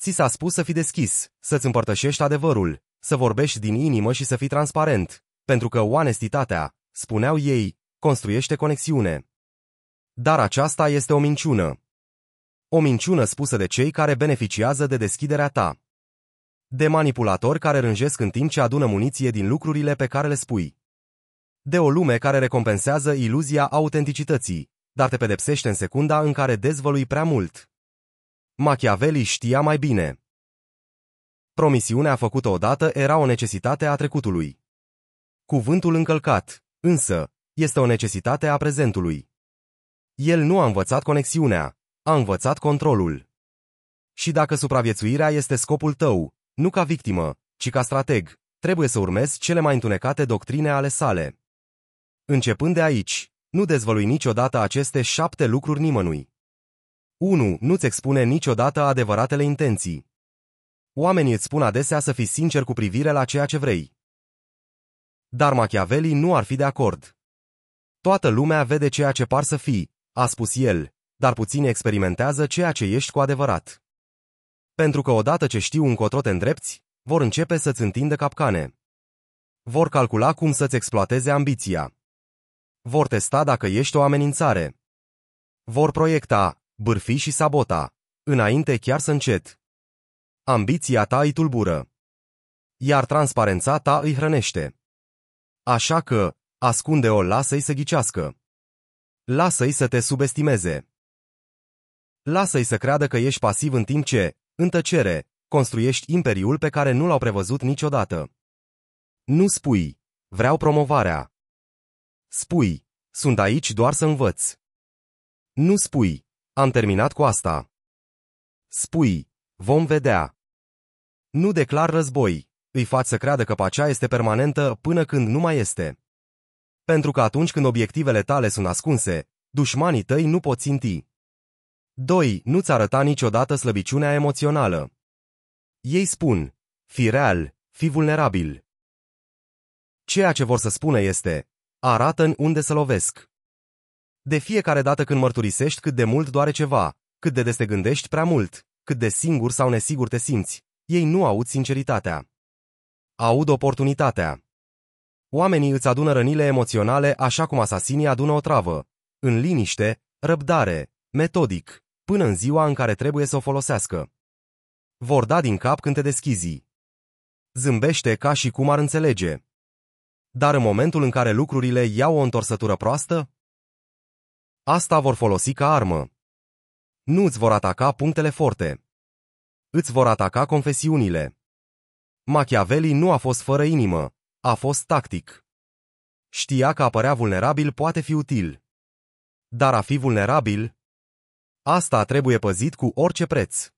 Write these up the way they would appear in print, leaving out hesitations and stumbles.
Ți s-a spus să fii deschis, să-ți împărtășești adevărul, să vorbești din inimă și să fii transparent, pentru că onestitatea, spuneau ei, construiește conexiune. Dar aceasta este o minciună. O minciună spusă de cei care beneficiază de deschiderea ta. De manipulatori care rânjesc în timp ce adună muniție din lucrurile pe care le spui. De o lume care recompensează iluzia autenticității, dar te pedepsește în secunda în care dezvălui prea mult. Machiavelli știa mai bine. Promisiunea făcută odată era o necesitate a trecutului. Cuvântul încălcat, însă, este o necesitate a prezentului. El nu a învățat conexiunea, a învățat controlul. Și dacă supraviețuirea este scopul tău, nu ca victimă, ci ca strateg, trebuie să urmezi cele mai întunecate doctrine ale sale. Începând de aici, nu dezvălui niciodată aceste 7 lucruri nimănui. 1. Nu-ți expune niciodată adevăratele intenții. Oamenii îți spun adesea să fii sincer cu privire la ceea ce vrei. Dar Machiavelli nu ar fi de acord. Toată lumea vede ceea ce par să fii, a spus el, dar puțini experimentează ceea ce ești cu adevărat. Pentru că odată ce știu încotro te îndrepți, vor începe să-ți întindă capcane. Vor calcula cum să-ți exploateze ambiția. Vor testa dacă ești o amenințare. Vor proiecta, bârfi și sabota, înainte chiar să încet. Ambiția ta îi tulbură. Iar transparența ta îi hrănește. Așa că, ascunde-o, lasă-i să ghicească. Lasă-i să te subestimeze. Lasă-i să creadă că ești pasiv în timp ce, în tăcere, construiești imperiul pe care nu l-au prevăzut niciodată. Nu spui, vreau promovarea. Spui, sunt aici doar să învăț. Nu spui, am terminat cu asta. Spui, vom vedea. Nu declar război, îi faci să creadă că pacea este permanentă până când nu mai este. Pentru că atunci când obiectivele tale sunt ascunse, dușmanii tăi nu pot ținti. 2. Nu-ți arăta niciodată slăbiciunea emoțională. Ei spun, fii real, fii vulnerabil. Ceea ce vor să spună este, arată-mi unde să lovesc. De fiecare dată când mărturisești cât de mult doare ceva, cât de des te gândești prea mult, cât de singur sau nesigur te simți, ei nu aud sinceritatea. Aud oportunitatea. Oamenii îți adună rănile emoționale așa cum asasinii adună o travă, în liniște, răbdare, metodic, până în ziua în care trebuie să o folosească. Vor da din cap când te deschizi. Zâmbește ca și cum ar înțelege. Dar în momentul în care lucrurile iau o întorsătură proastă, asta vor folosi ca armă. Nu îți vor ataca punctele forte. Îți vor ataca confesiunile. Machiavelli nu a fost fără inimă, a fost tactic. Știa că a părea vulnerabil poate fi util. Dar a fi vulnerabil, asta trebuie păzit cu orice preț.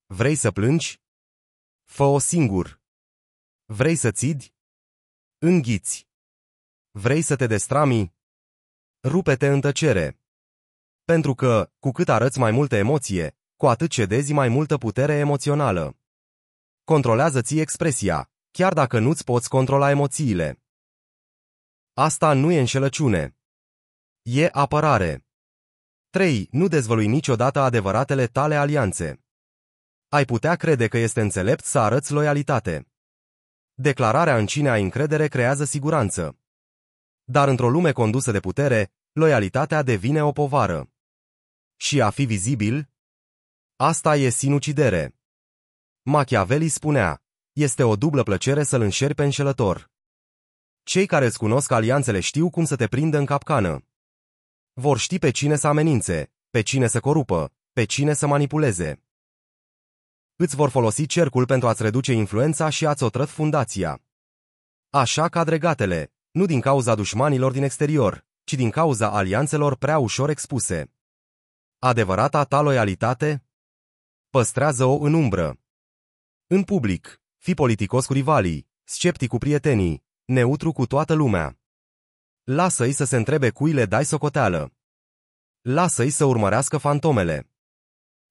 Vrei să plângi? Fă-o singur. Vrei să țidi? Înghiți. Vrei să te destrami? Rupe-te în tăcere. Pentru că, cu cât arăți mai multă emoție, cu atât cedezi mai multă putere emoțională. Controlează-ți expresia, chiar dacă nu-ți poți controla emoțiile. Asta nu e înșelăciune. E apărare. 3. Nu dezvălui niciodată adevăratele tale alianțe. Ai putea crede că este înțelept să arăți loialitate. Declararea în cine ai încredere creează siguranță. Dar într-o lume condusă de putere, loialitatea devine o povară. Și a fi vizibil? Asta e sinucidere. Machiavelli spunea, este o dublă plăcere să-l înșeri pe înșelător. Cei care îți cunosc alianțele știu cum să te prindă în capcană. Vor ști pe cine să amenințe, pe cine să corupă, pe cine să manipuleze. Îți vor folosi cercul pentru a-ți reduce influența și a-ți otrăt fundația. Așa ca regatele, nu din cauza dușmanilor din exterior, ci din cauza alianțelor prea ușor expuse. Adevărata ta loialitate? Păstrează-o în umbră. În public, fii politicos cu rivalii, sceptic cu prietenii, neutru cu toată lumea. Lasă-i să se întrebe cui le dai socoteală. Lasă-i să urmărească fantomele.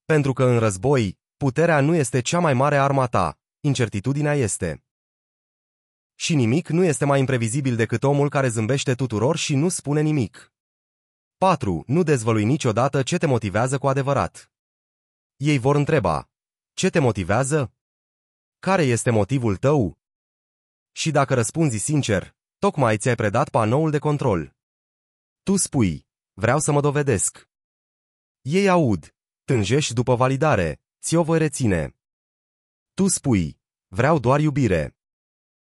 Pentru că în război, puterea nu este cea mai mare arma ta, incertitudinea este. Și nimic nu este mai imprevizibil decât omul care zâmbește tuturor și nu spune nimic. 4. Nu dezvălui niciodată ce te motivează cu adevărat. Ei vor întreba, Ce te motivează? Care este motivul tău? Și dacă răspunzi sincer, tocmai ți-ai predat panoul de control. Tu spui, vreau să mă dovedesc. Ei aud, tânjești după validare, ți-o voi reține. Tu spui, vreau doar iubire.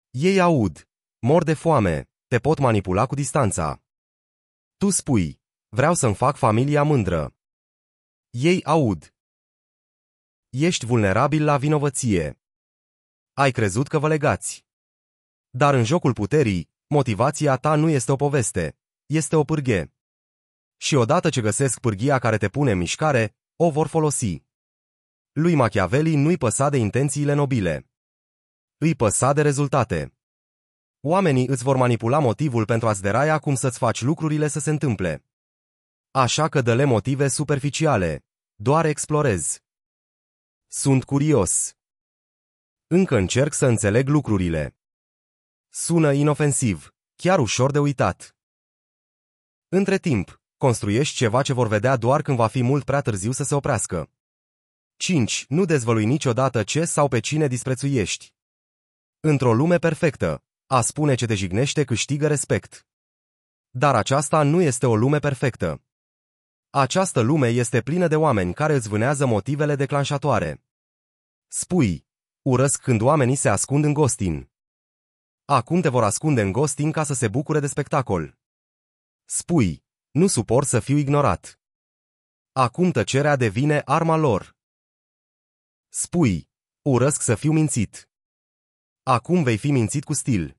Ei aud, mor de foame, te pot manipula cu distanța. Tu spui, vreau să-mi fac familia mândră. Ei aud. Ești vulnerabil la vinovăție. Ai crezut că vă legați. Dar în jocul puterii, motivația ta nu este o poveste, este o pârghie. Și odată ce găsesc pârghia care te pune în mișcare, o vor folosi. Lui Machiavelli nu-i păsa de intențiile nobile. Îi păsa de rezultate. Oamenii îți vor manipula motivul pentru a-ți deraia cum să-ți faci lucrurile să se întâmple. Așa că dă-le motive superficiale. Doar explorez. Sunt curios. Încă încerc să înțeleg lucrurile. Sună inofensiv, chiar ușor de uitat. Între timp, construiești ceva ce vor vedea doar când va fi mult prea târziu să se oprească. 5. Nu dezvălui niciodată ce sau pe cine disprețuiești. Într-o lume perfectă, a spune ce te jignește câștigă respect. Dar aceasta nu este o lume perfectă. Această lume este plină de oameni care îți vânează motivele declanșatoare. Spui, urăsc când oamenii se ascund în ghosting. Acum te vor ascunde în ghosting ca să se bucure de spectacol. Spui, nu suport să fiu ignorat. Acum tăcerea devine arma lor. Spui, urăsc să fiu mințit. Acum vei fi mințit cu stil.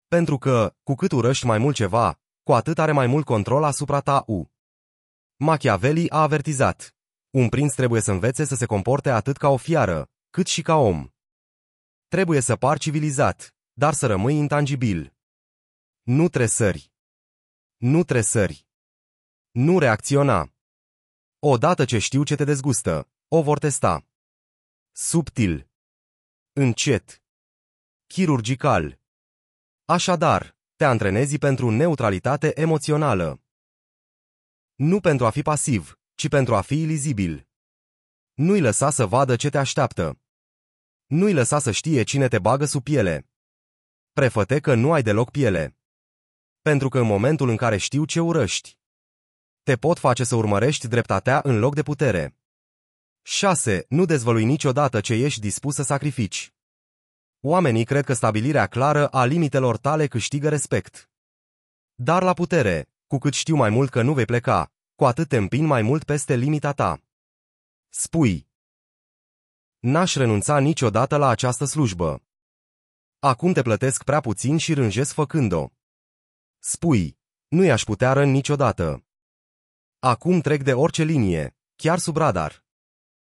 Pentru că, cu cât urăști mai mult ceva, cu atât are mai mult control asupra ta. Machiavelli a avertizat. Un prinț trebuie să învețe să se comporte atât ca o fiară, cât și ca om. Trebuie să pari civilizat, dar să rămâi intangibil. Nu tresări. Nu tresări. Nu reacționa. Odată ce știu ce te dezgustă, o vor testa. Subtil. Încet. Chirurgical. Așadar, te antrenezi pentru neutralitate emoțională. Nu pentru a fi pasiv, ci pentru a fi ilizibil. Nu-i lăsa să vadă ce te așteaptă. Nu-i lăsa să știe cine te bagă sub piele. Prefăte că nu ai deloc piele. Pentru că în momentul în care știu ce urăști, te pot face să urmărești dreptatea în loc de putere. 6. Nu dezvălui niciodată ce ești dispus să sacrifici. Oamenii cred că stabilirea clară a limitelor tale câștigă respect. Dar la putere, cu cât știu mai mult că nu vei pleca, cu atât te împin mai mult peste limita ta. Spui, n-aș renunța niciodată la această slujbă. Acum te plătesc prea puțin și rânjesc făcând-o. Spui, nu i-aș putea răni niciodată. Acum trec de orice linie, chiar sub radar.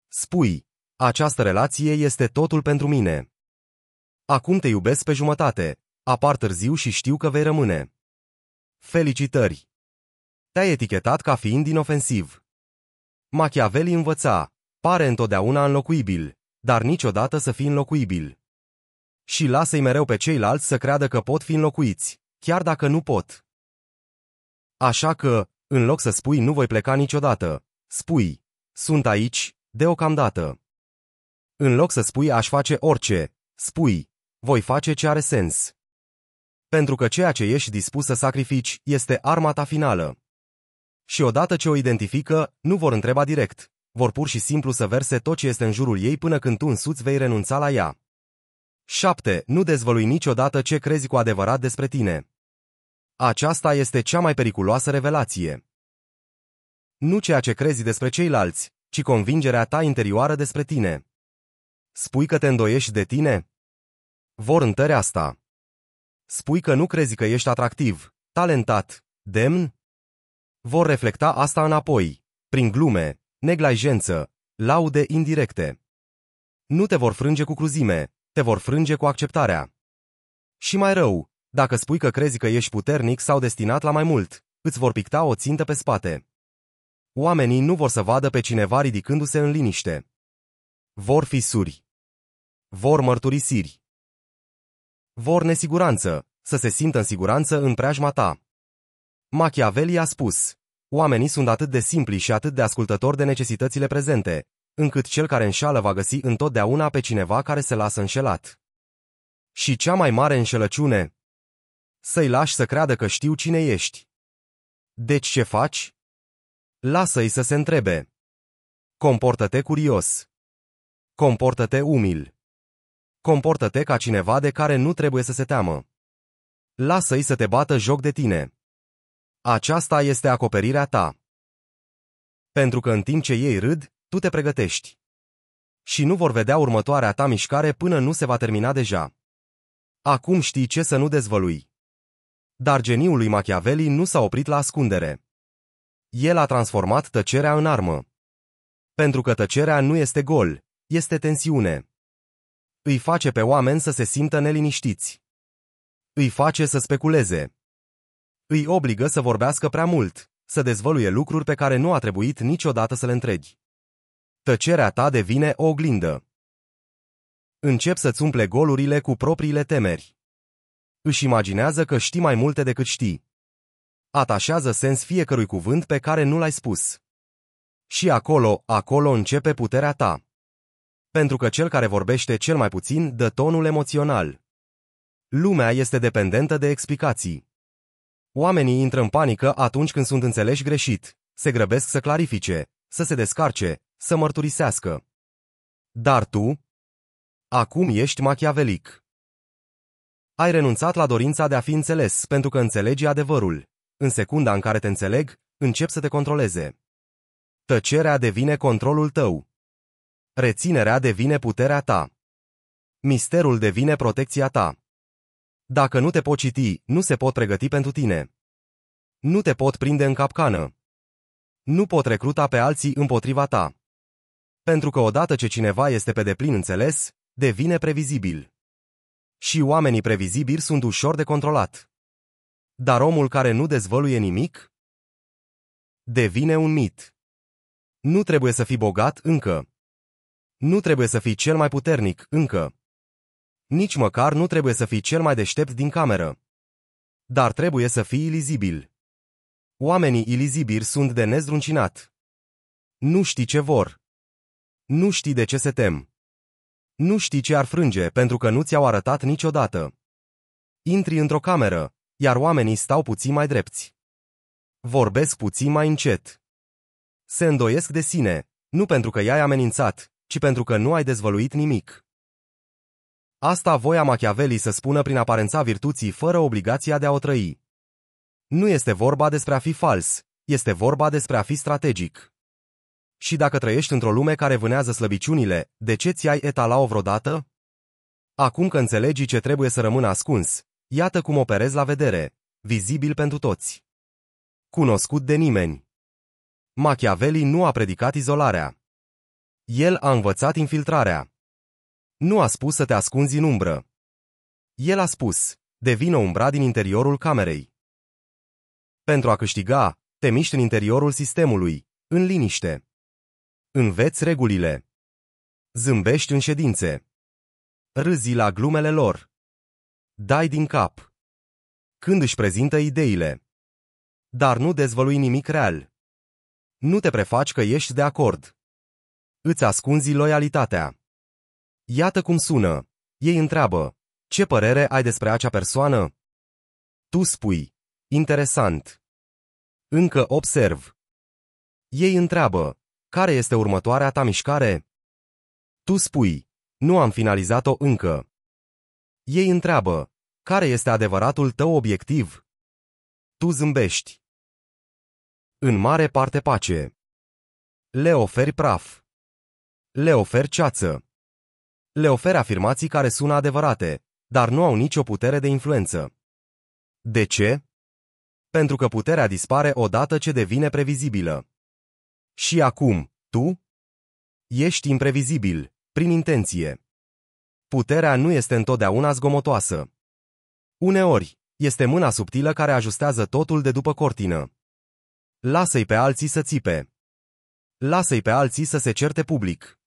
Spui, această relație este totul pentru mine. Acum te iubesc pe jumătate, apar târziu și știu că vei rămâne. Felicitări! Te-ai etichetat ca fiind inofensiv. Machiavelli învăța, pare întotdeauna înlocuibil, dar niciodată să fii înlocuibil. Și lasă-i mereu pe ceilalți să creadă că pot fi înlocuiți, chiar dacă nu pot. Așa că, în loc să spui nu voi pleca niciodată, spui, sunt aici, deocamdată. În loc să spui aș face orice, spui, voi face ce are sens. Pentru că ceea ce ești dispus să sacrifici este arma ta finală. Și odată ce o identifică, nu vor întreba direct, vor pur și simplu să verse tot ce este în jurul ei până când tu însuți vei renunța la ea. 7. Nu dezvălui niciodată ce crezi cu adevărat despre tine. Aceasta este cea mai periculoasă revelație. Nu ceea ce crezi despre ceilalți, ci convingerea ta interioară despre tine. Spui că te îndoiești de tine? Vor întări asta. Spui că nu crezi că ești atractiv, talentat, demn? Vor reflecta asta înapoi, prin glume, neglijență, laude indirecte. Nu te vor frânge cu cruzime, te vor frânge cu acceptarea. Și mai rău, dacă spui că crezi că ești puternic sau destinat la mai mult, îți vor picta o țintă pe spate. Oamenii nu vor să vadă pe cineva ridicându-se în liniște. Vor fisuri. Vor mărturisiri. Vor nesiguranță, să se simtă în siguranță în preajma ta. Machiavelli a spus, oamenii sunt atât de simpli și atât de ascultători de necesitățile prezente, încât cel care înșală va găsi întotdeauna pe cineva care se lasă înșelat. Și cea mai mare înșelăciune? Să-i lași să creadă că știu cine ești. Deci ce faci? Lasă-i să se întrebe. Comportă-te curios. Comportă-te umil. Comportă-te ca cineva de care nu trebuie să se teamă. Lasă-i să te bată joc de tine. Aceasta este acoperirea ta. Pentru că în timp ce ei râd, tu te pregătești. Și nu vor vedea următoarea ta mișcare până nu se va termina deja. Acum știi ce să nu dezvălui. Dar geniul lui Machiavelli nu s-a oprit la ascundere. El a transformat tăcerea în armă. Pentru că tăcerea nu este gol, este tensiune. Îi face pe oameni să se simtă neliniștiți. Îi face să speculeze. Îi obligă să vorbească prea mult, să dezvăluie lucruri pe care nu a trebuit niciodată să le întregi. Tăcerea ta devine o oglindă. Încep să-ți umple golurile cu propriile temeri. Își imaginează că știi mai multe decât știi. Atașează sens fiecărui cuvânt pe care nu l-ai spus. Și acolo începe puterea ta. Pentru că cel care vorbește cel mai puțin dă tonul emoțional. Lumea este dependentă de explicații. Oamenii intră în panică atunci când sunt înțeleși greșit, se grăbesc să clarifice, să se descarce, să mărturisească. Dar tu? Acum ești machiavelic. Ai renunțat la dorința de a fi înțeles pentru că înțelegi adevărul. În secunda în care te înțeleg, încep să te controleze. Tăcerea devine controlul tău. Reținerea devine puterea ta. Misterul devine protecția ta. Dacă nu te pot citi, nu se pot pregăti pentru tine. Nu te pot prinde în capcană. Nu pot recruta pe alții împotriva ta. Pentru că odată ce cineva este pe deplin înțeles, devine previzibil. Și oamenii previzibili sunt ușor de controlat. Dar omul care nu dezvăluie nimic devine un mit. Nu trebuie să fii bogat încă. Nu trebuie să fii cel mai puternic încă. Nici măcar nu trebuie să fii cel mai deștept din cameră. Dar trebuie să fii ilizibil. Oamenii ilizibili sunt de nezdruncinat. Nu știi ce vor. Nu știi de ce se tem. Nu știi ce ar frânge pentru că nu ți-au arătat niciodată. Intri într-o cameră, iar oamenii stau puțin mai drepți. Vorbesc puțin mai încet. Se îndoiesc de sine, nu pentru că i-ai amenințat, ci pentru că nu ai dezvăluit nimic. Asta voia Machiavelli să spună prin aparența virtuții fără obligația de a o trăi. Nu este vorba despre a fi fals, este vorba despre a fi strategic. Și dacă trăiești într-o lume care vânează slăbiciunile, de ce ți-ai etala-o vreodată? Acum că înțelegi ce trebuie să rămână ascuns, iată cum operezi la vedere, vizibil pentru toți. Cunoscut de nimeni. Machiavelli nu a predicat izolarea. El a învățat infiltrarea. Nu a spus să te ascunzi în umbră. El a spus, devină umbra din interiorul camerei. Pentru a câștiga, te miști în interiorul sistemului, în liniște. Înveți regulile. Zâmbești în ședințe. Râzi la glumele lor. Dai din cap. Când își prezintă ideile. Dar nu dezvălui nimic real. Nu te prefaci că ești de acord. Îți ascunzi loialitatea. Iată cum sună. Ei întreabă, ce părere ai despre acea persoană? Tu spui, interesant. Încă observ. Ei întreabă, care este următoarea ta mișcare? Tu spui, nu am finalizat-o încă. Ei întreabă, care este adevăratul tău obiectiv? Tu zâmbești. În mare parte pace. Le oferi praf. Le oferi ceață. Le oferi afirmații care sună adevărate, dar nu au nicio putere de influență. De ce? Pentru că puterea dispare odată ce devine previzibilă. Și acum, tu? Ești imprevizibil, prin intenție. Puterea nu este întotdeauna zgomotoasă. Uneori, este mâna subtilă care ajustează totul de după cortină. Lasă-i pe alții să țipe. Lasă-i pe alții să se certe public.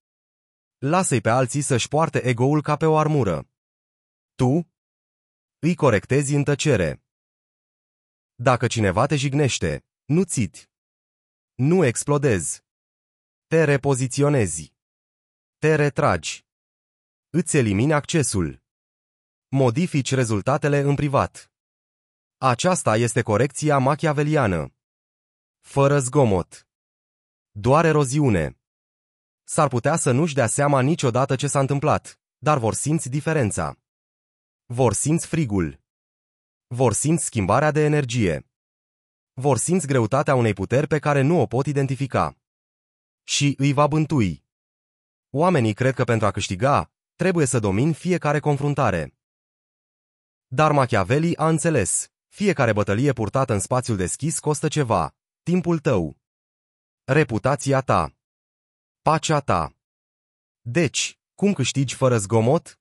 Lasă-i pe alții să-și poarte ego-ul ca pe o armură. Tu? Îi corectezi în tăcere. Dacă cineva te jignește, nu țiți. Nu explodezi. Te repoziționezi. Te retragi. Îți elimini accesul. Modifici rezultatele în privat. Aceasta este corecția machiaveliană. Fără zgomot. Doar eroziune. S-ar putea să nu-și dea seama niciodată ce s-a întâmplat, dar vor simți diferența. Vor simți frigul. Vor simți schimbarea de energie. Vor simți greutatea unei puteri pe care nu o pot identifica. Și îi va bântui. Oamenii cred că pentru a câștiga, trebuie să domini fiecare confruntare. Dar Machiavelli a înțeles, fiecare bătălie purtată în spațiul deschis costă ceva, timpul tău, reputația ta, pacea ta. Deci, cum câștigi fără zgomot?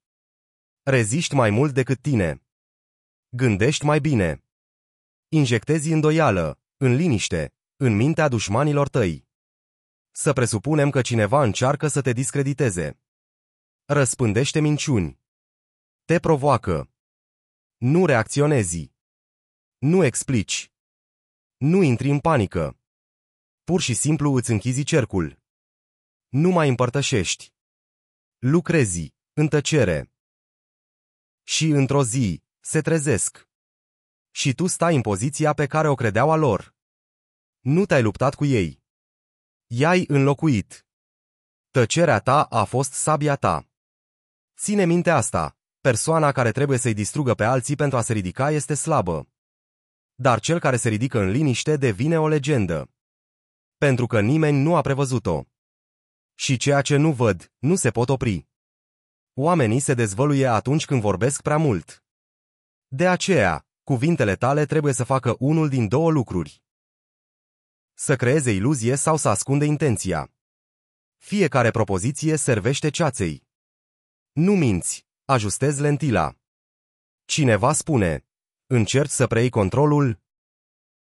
Reziști mai mult decât tine. Gândești mai bine. Injectezi îndoială, în liniște, în mintea dușmanilor tăi. Să presupunem că cineva încearcă să te discrediteze. Răspândește minciuni. Te provoacă. Nu reacționezi. Nu explici. Nu intri în panică. Pur și simplu îți închizi cercul. Nu mai împărtășești. Lucrezi, în tăcere. Și într-o zi, se trezesc. Și tu stai în poziția pe care o credeau a lor. Nu te-ai luptat cu ei. I-ai înlocuit. Tăcerea ta a fost sabia ta. Ține minte asta, persoana care trebuie să-i distrugă pe alții pentru a se ridica este slabă. Dar cel care se ridică în liniște devine o legendă. Pentru că nimeni nu a prevăzut-o. Și ceea ce nu văd, nu se pot opri. Oamenii se dezvăluie atunci când vorbesc prea mult. De aceea, cuvintele tale trebuie să facă unul din două lucruri. Să creeze iluzie sau să ascunde intenția. Fiecare propoziție servește ceaței. Nu minți, ajustezi lentila. Cineva spune, încerci să preiei controlul?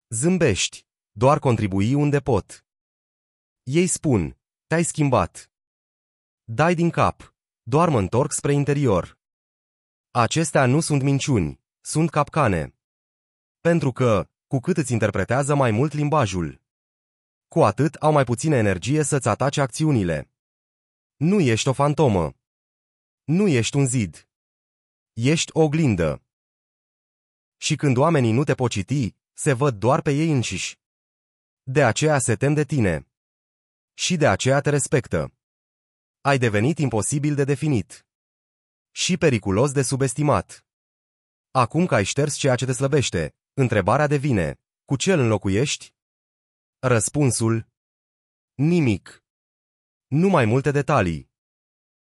Zâmbești, doar contribui unde pot. Ei spun, te-ai schimbat. Dai din cap, doar mă întorc spre interior. Acestea nu sunt minciuni, sunt capcane. Pentru că, cu cât îți interpretează mai mult limbajul, cu atât au mai puțină energie să-ți atace acțiunile. Nu ești o fantomă. Nu ești un zid. Ești o oglindă. Și când oamenii nu te pot citi, se văd doar pe ei înșiși. De aceea se tem de tine. Și de aceea te respectă. Ai devenit imposibil de definit. Și periculos de subestimat. Acum că ai șters ceea ce te slăbește, întrebarea devine, cu ce îl înlocuiești? Răspunsul: nimic. Nu mai multe detalii.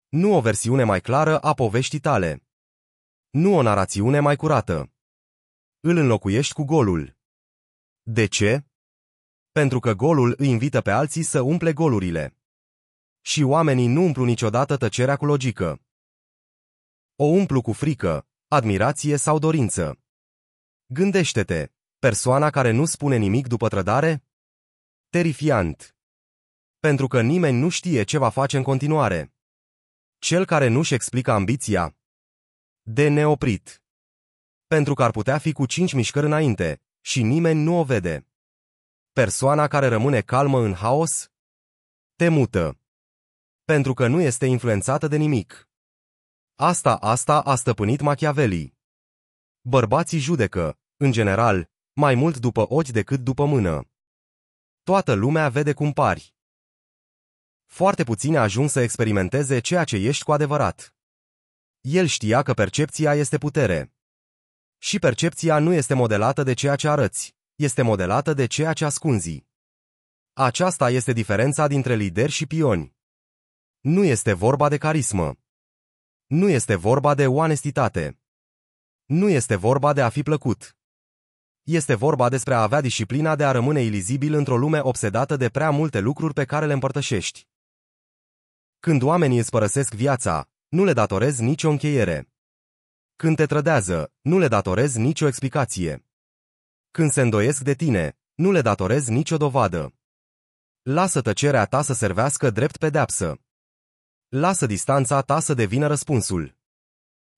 Nu o versiune mai clară a poveștii tale. Nu o narațiune mai curată. Îl înlocuiești cu golul. De ce? Pentru că golul îi invită pe alții să umple golurile. Și oamenii nu umplu niciodată tăcerea cu logică. O umplu cu frică, admirație sau dorință. Gândește-te, persoana care nu spune nimic după trădare? Terifiant. Pentru că nimeni nu știe ce va face în continuare. Cel care nu-și explică ambiția? De neoprit. Pentru că ar putea fi cu 5 mișcări înainte, și nimeni nu o vede. Persoana care rămâne calmă în haos? Temută. Pentru că nu este influențată de nimic. Asta a stăpânit Machiavelli. Bărbații judecă, în general, mai mult după ochi decât după mână. Toată lumea vede cum pari. Foarte puțini ajung să experimenteze ceea ce ești cu adevărat. El știa că percepția este putere. Și percepția nu este modelată de ceea ce arăți, este modelată de ceea ce ascunzi. Aceasta este diferența dintre lideri și pioni. Nu este vorba de carismă. Nu este vorba de onestitate. Nu este vorba de a fi plăcut. Este vorba despre a avea disciplina de a rămâne ilizibil într-o lume obsedată de prea multe lucruri pe care le împărtășești. Când oamenii îți părăsesc viața, nu le datorezi nicio încheiere. Când te trădează, nu le datorezi nicio explicație. Când se îndoiesc de tine, nu le datorezi nicio dovadă. Lasă tăcerea ta să servească drept pedeapsă. Lasă distanța ta să devină răspunsul.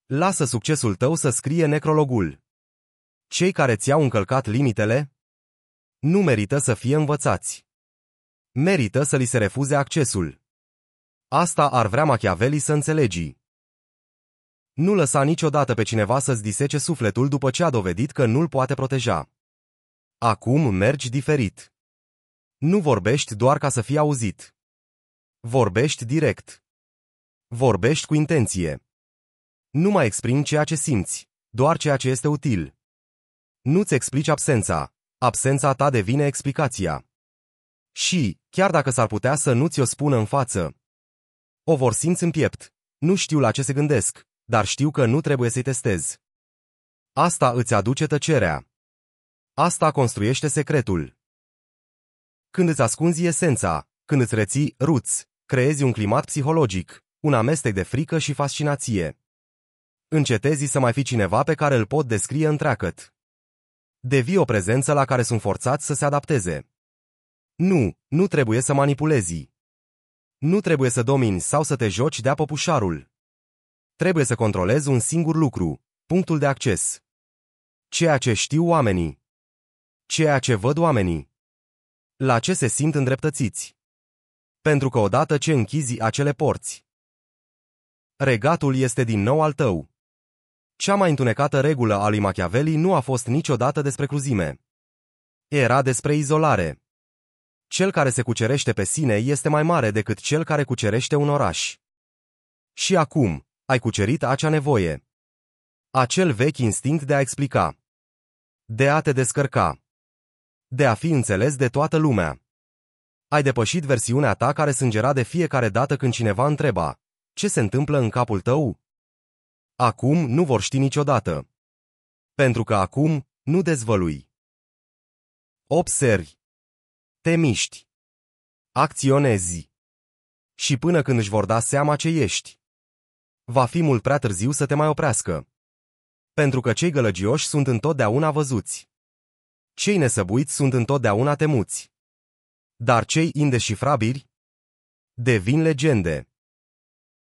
Lasă succesul tău să scrie necrologul. Cei care ți-au încălcat limitele nu merită să fie învățați. Merită să li se refuze accesul. Asta ar vrea Machiavelli să înțelegi. Nu lăsa niciodată pe cineva să-ți disece sufletul după ce a dovedit că nu-l poate proteja. Acum mergi diferit. Nu vorbești doar ca să fii auzit. Vorbești direct. Vorbești cu intenție. Nu mai exprimi ceea ce simți, doar ceea ce este util. Nu-ți explici absența. Absența ta devine explicația. Și, chiar dacă s-ar putea să nu ți-o spună în față, o vor simți în piept. Nu știu la ce se gândesc, dar știu că nu trebuie să-i testez. Asta îți aduce tăcerea. Asta construiește secretul. Când îți ascunzi esența, când îți reții ruți, creezi un climat psihologic, un amestec de frică și fascinație. Încetezi să mai fii cineva pe care îl pot descrie întreagăt. Devii o prezență la care sunt forțați să se adapteze. Nu trebuie să manipulezi. Nu trebuie să domini sau să te joci de-a păpușarul. Trebuie să controlezi un singur lucru, punctul de acces. Ceea ce știu oamenii. Ceea ce văd oamenii. La ce se simt îndreptățiți. Pentru că odată ce închizi acele porți, regatul este din nou al tău. Cea mai întunecată regulă a lui Machiavelli nu a fost niciodată despre cruzime. Era despre izolare. Cel care se cucerește pe sine este mai mare decât cel care cucerește un oraș. Și acum, ai cucerit acea nevoie. Acel vechi instinct de a explica. De a te descărca. De a fi înțeles de toată lumea. Ai depășit versiunea ta care sângera de fiecare dată când cineva întreba: ce se întâmplă în capul tău? Acum nu vor ști niciodată. Pentru că acum nu dezvălui. Observi. Te miști. Acționezi. Și până când își vor da seama ce ești, va fi mult prea târziu să te mai oprească. Pentru că cei gălăgioși sunt întotdeauna văzuți. Cei nesăbuiți sunt întotdeauna temuți. Dar cei indeșifrabili devin legende.